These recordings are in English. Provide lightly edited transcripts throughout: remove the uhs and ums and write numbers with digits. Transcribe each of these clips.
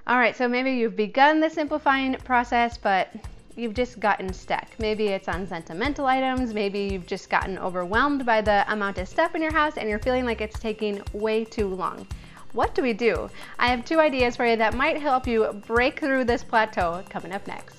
All right, so maybe you've begun the simplifying process, but you've just gotten stuck. Maybe it's on sentimental items. Maybe you've just gotten overwhelmed by the amount of stuff in your house and you're feeling like it's taking way too long. What do we do? I have 2 ideas for you that might help you break through this plateau coming up next.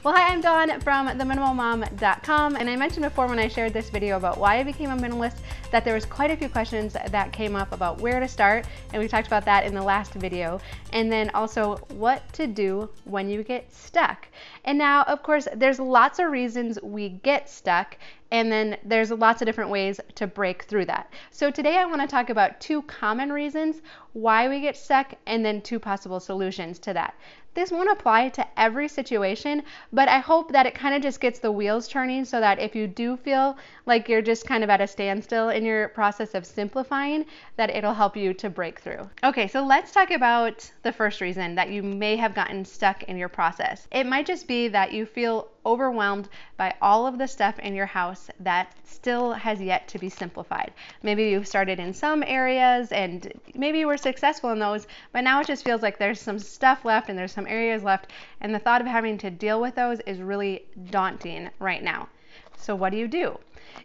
Well, hi, I'm Dawn from theminimalmom.com, and I mentioned before when I shared this video about why I became a minimalist that there was quite a few questions that came up about where to start, and we talked about that in the last video, and then also what to do when you get stuck. And now, of course, there's lots of reasons we get stuck, and then there's lots of different ways to break through that. So today I want to talk about 2 common reasons why we get stuck and then 2 possible solutions to that. This won't apply to every situation, but I hope that it kind of just gets the wheels turning so that if you do feel like you're just kind of at a standstill in your process of simplifying, that it'll help you to break through. Okay, so let's talk about the first reason that you may have gotten stuck in your process. It might just be that you feel overwhelmed by all of the stuff in your house that still has yet to be simplified. Maybe you've started in some areas and maybe you were successful in those, but now it just feels like there's some stuff left and there's some areas left, and the thought of having to deal with those is really daunting right now. So what do you do?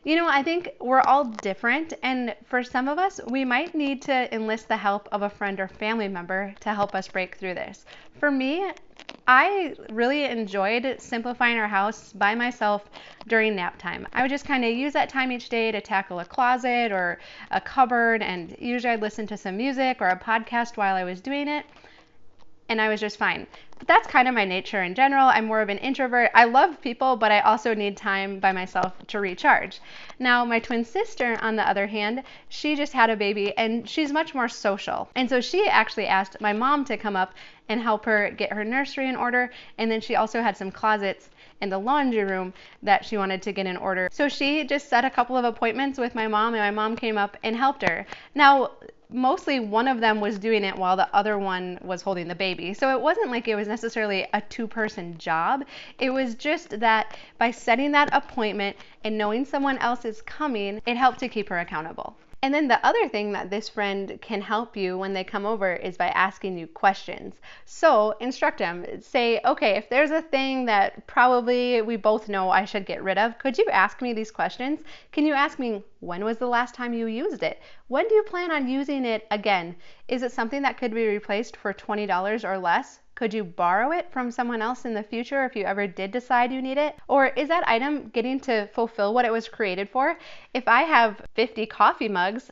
You know, I think we're all different, and for some of us, we might need to enlist the help of a friend or family member to help us break through this. For me, I really enjoyed simplifying our house by myself during nap time. I would just kind of use that time each day to tackle a closet or a cupboard, and usually I'd listen to some music or a podcast while I was doing it, and I was just fine. But that's kind of my nature in general. I'm more of an introvert. I love people, but I also need time by myself to recharge. Now, my twin sister, on the other hand, she just had a baby and she's much more social. And so she actually asked my mom to come up and help her get her nursery in order. And then she also had some closets in the laundry room that she wanted to get in order. So she just set a couple of appointments with my mom, and my mom came up and helped her. Now, mostly one of them was doing it while the other one was holding the baby. So it wasn't like it was necessarily a 2-person job. It was just that by setting that appointment and knowing someone else is coming, it helped to keep her accountable. And then the other thing that this friend can help you when they come over is by asking you questions. So instruct them. Say, okay, if there's a thing that probably we both know I should get rid of, could you ask me these questions? Can you ask me, when was the last time you used it? When do you plan on using it again? Is it something that could be replaced for $20 or less? Could you borrow it from someone else in the future if you ever did decide you need it? Or is that item getting to fulfill what it was created for? If I have 50 coffee mugs,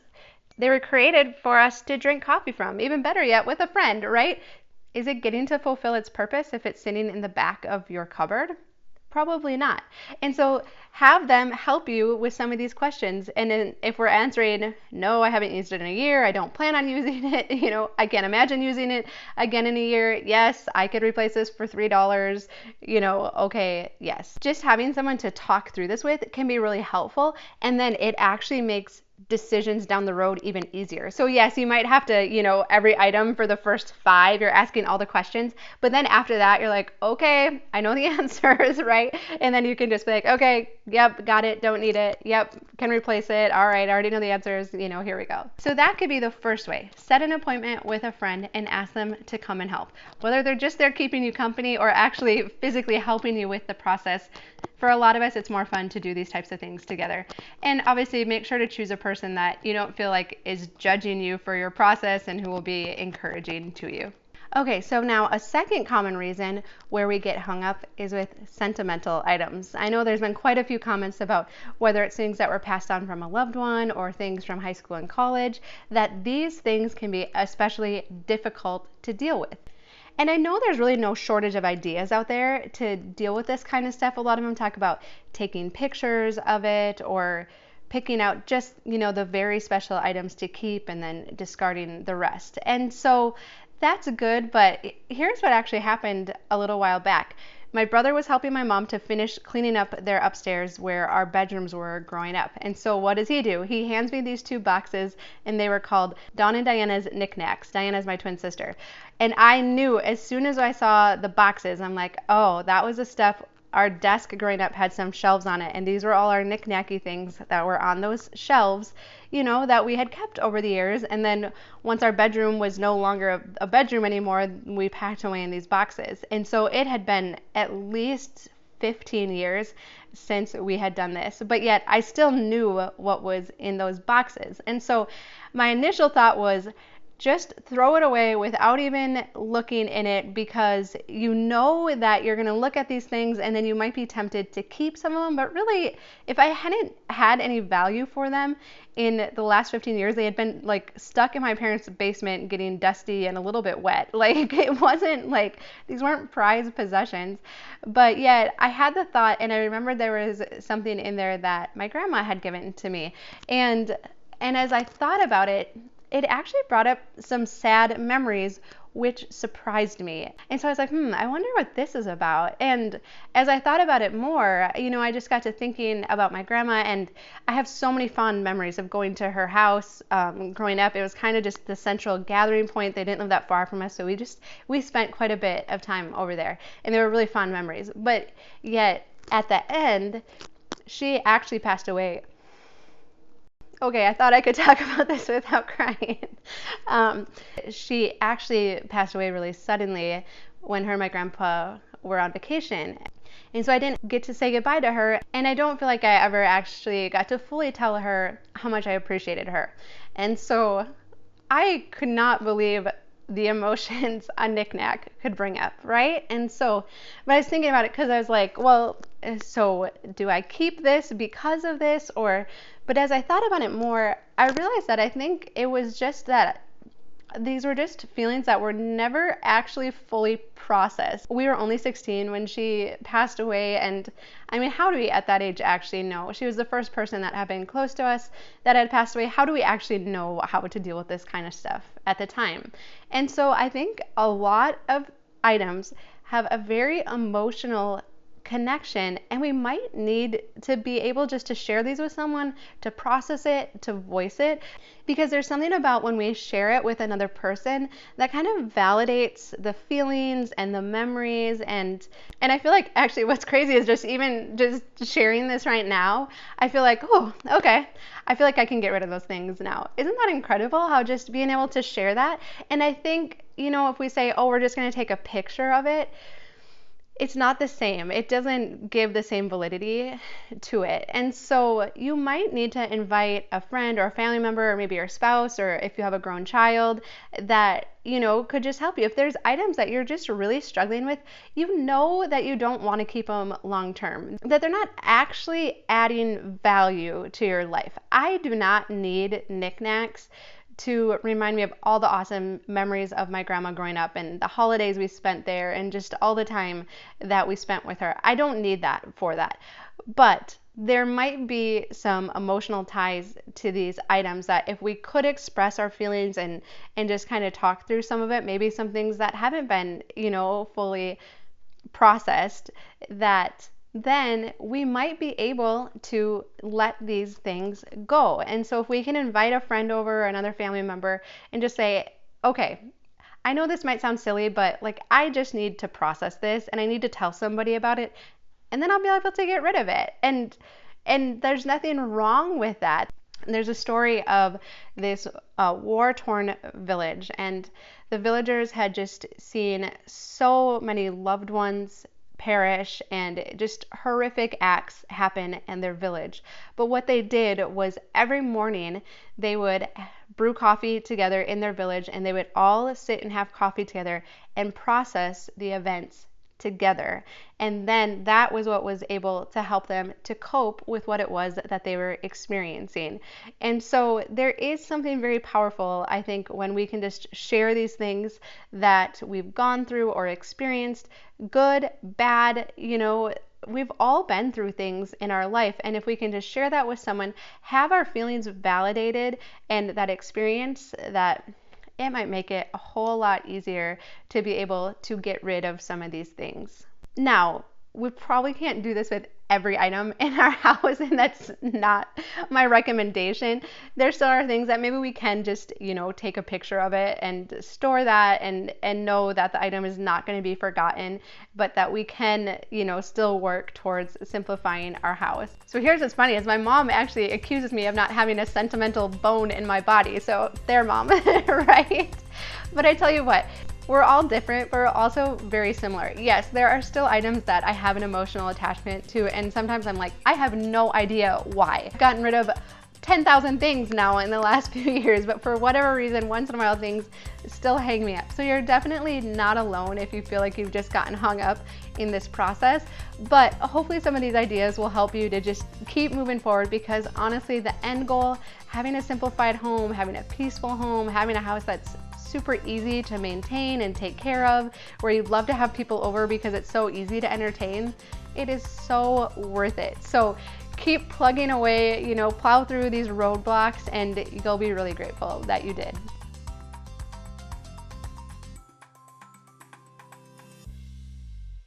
they were created for us to drink coffee from. Even better yet, with a friend, right? Is it getting to fulfill its purpose if it's sitting in the back of your cupboard? Probably not. And so have them help you with some of these questions. And then if we're answering, no, I haven't used it in a year, I don't plan on using it, I can't imagine using it again in a year. Yes, I could replace this for $3, okay, yes. Just having someone to talk through this with can be really helpful. And then it actually makes decisions down the road even easier. So yes, you might have to, every item for the first 5, you're asking all the questions, but then after that, you're like, okay, I know the answers, right? And then you can just be like, okay, yep, got it, don't need it, yep, can replace it, all right, I already know the answers, here we go. So that could be the first way. Set an appointment with a friend and ask them to come and help. Whether they're just there keeping you company or actually physically helping you with the process, for a lot of us, it's more fun to do these types of things together. And obviously, make sure to choose a person that you don't feel like is judging you for your process and who will be encouraging to you. Okay, so now a second common reason where we get hung up is with sentimental items. I know there's been quite a few comments about whether it's things that were passed on from a loved one or things from high school and college, that these things can be especially difficult to deal with. And I know there's really no shortage of ideas out there to deal with this kind of stuff. A lot of them talk about taking pictures of it or picking out just, the very special items to keep and then discarding the rest. And so that's good, but here's what actually happened a little while back. My brother was helping my mom to finish cleaning up their upstairs where our bedrooms were growing up. And so what does he do? He hands me these 2 boxes, and they were called Dawn and Diana's Knickknacks. Diana's my twin sister. And I knew as soon as I saw the boxes, I'm like, oh, that was the stuff our desk growing up had some shelves on it, and these were all our knick-knacky things that were on those shelves, that we had kept over the years. And then once our bedroom was no longer a bedroom anymore, we packed away in these boxes. And so it had been at least 15 years since we had done this, but yet I still knew what was in those boxes. And so my initial thought was, just throw it away without even looking in it, because you know that you're going to look at these things and then you might be tempted to keep some of them. But really, if I hadn't had any value for them in the last 15 years, they had been like stuck in my parents' basement getting dusty and a little bit wet. Like, it wasn't like these weren't prized possessions. But yet I had the thought, and I remembered there was something in there that my grandma had given to me. And as I thought about it, it actually brought up some sad memories, which surprised me. And so I was like, I wonder what this is about. And as I thought about it more, I just got to thinking about my grandma, and I have so many fond memories of going to her house. Growing up, it was kind of just the central gathering point. They didn't live that far from us, so we spent quite a bit of time over there, and they were really fond memories. But yet, at the end, she actually passed away. Okay, I thought I could talk about this without crying. She actually passed away really suddenly when her and my grandpa were on vacation. And so I didn't get to say goodbye to her, and I don't feel like I ever actually got to fully tell her how much I appreciated her. And so I could not believe the emotions a knick-knack could bring up, right? And so, but I was thinking about it because I was like, well, so do I keep this because of this? But as I thought about it more, I realized that I think it was just that these were just feelings that were never actually fully processed. We were only 16 when she passed away, and I mean, how do we at that age actually know? She was the first person that had been close to us that had passed away. How do we actually know how to deal with this kind of stuff at the time? And so I think a lot of items have a very emotional connection, and we might need to be able just to share these with someone, to process it, to voice it, because there's something about when we share it with another person that kind of validates the feelings and the memories. And I feel like actually what's crazy is just sharing this right now, I feel like, oh, okay, I feel like I can get rid of those things now. Isn't that incredible how just being able to share that? And I think, if we say, oh, we're just going to take a picture of it, it's not the same. It doesn't give the same validity to it. And so you might need to invite a friend or a family member, or maybe your spouse, or if you have a grown child that, could just help you. If there's items that you're just really struggling with, that you don't want to keep them long term, that they're not actually adding value to your life. I do not need knickknacks to remind me of all the awesome memories of my grandma growing up and the holidays we spent there and just all the time that we spent with her. I don't need that for that. But there might be some emotional ties to these items that if we could express our feelings and just kind of talk through some of it, maybe some things that haven't been, fully processed, that then we might be able to let these things go. And so if we can invite a friend over or another family member and just say, okay, I know this might sound silly, but like, I just need to process this and I need to tell somebody about it, and then I'll be able to get rid of it. And there's nothing wrong with that. There's a story of this war-torn village, and the villagers had just seen so many loved ones perish and just horrific acts happen in their village. But what they did was every morning they would brew coffee together in their village, and they would all sit and have coffee together and process the events together. And then that was what was able to help them to cope with what it was that they were experiencing. And so there is something very powerful, I think, when we can just share these things that we've gone through or experienced, good, bad, we've all been through things in our life. And if we can just share that with someone, have our feelings validated and that experience, that it might make it a whole lot easier to be able to get rid of some of these things. Now, we probably can't do this with every item in our house, and that's not my recommendation. There still are things that maybe we can just, take a picture of it and store that and know that the item is not going to be forgotten, but that we can, still work towards simplifying our house. So here's what's funny is my mom actually accuses me of not having a sentimental bone in my body. So there, Mom, right? But I tell you what, we're all different, but we're also very similar. Yes, there are still items that I have an emotional attachment to, and sometimes I'm like, I have no idea why. I've gotten rid of 10,000 things now in the last few years, but for whatever reason, once in a while things still hang me up. So you're definitely not alone if you feel like you've just gotten hung up in this process, but hopefully some of these ideas will help you to just keep moving forward, because honestly, the end goal, having a simplified home, having a peaceful home, having a house that's super easy to maintain and take care of, where you'd love to have people over because it's so easy to entertain, it is so worth it. So keep plugging away, plow through these roadblocks, and you'll be really grateful that you did.